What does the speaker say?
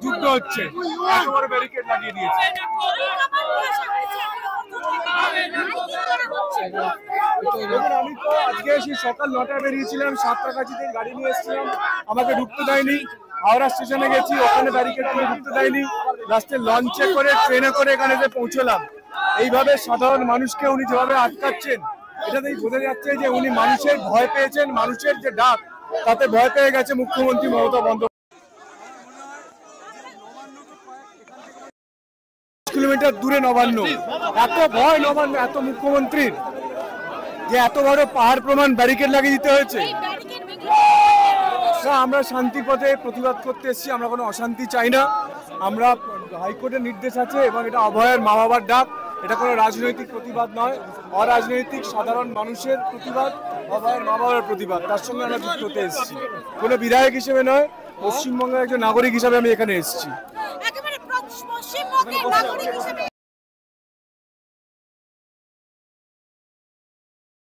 যুদ্ধ হচ্ছে, এত বড় ব্যারিকেড লাগিয়ে দিয়েছে। আমি তো আজকে সেই সকাল 9টায় বেরিয়েছিলাম, 7টাকাছিতে গাড়ি নিয়ে এসেছিলাম, আমাকে ঢুকতে দেয়নি। হাওড়া স্টেশনে গেছি, ওখানে ব্যারিকেড করে ঢুকতে দেয়নি। লাস্টে লঞ্চে করে ট্রেনে করে এখানে এসে পৌঁছলাম। এইভাবে সাধারণ মানুষকে উনি যেভাবে আটকাচ্ছেন, এটাতেই বোঝা যাচ্ছে যে উনি মানুষের ভয় পেয়েছেন, মানুষের যে ডাক তাতে ভয় পেয়ে গেছে মুখ্যমন্ত্রী মমতা বন্দ্যোপাধ্যায়। কিলোমিটার দূরে নবান্ন, এত ভয় নবান্ন, এত মুখ্যমন্ত্রীর যে এত বড় পাহাড় প্রমাণ ব্যারিকেড লাগিয়ে দিতে হয়েছে। আমরা শান্তির পথে প্রতিবাদ করতে এসেছি, আমরা কোনো অশান্তি চাই না। আমরা হাইকোর্টের নির্দেশ আছে এবং এটা অভয়ের মা বাবার ডাক, এটা কোনো রাজনৈতিক প্রতিবাদ নয়, অরাজনৈতিক সাধারণ মানুষের প্রতিবাদ, অভয়ের মা বাবার প্রতিবাদ, তার সঙ্গে আমরা যুক্ত হতে এসেছি। কোনো বিধায়ক হিসেবে নয়, পশ্চিমবঙ্গের একজন নাগরিক হিসাবে আমি এখানে এসেছি।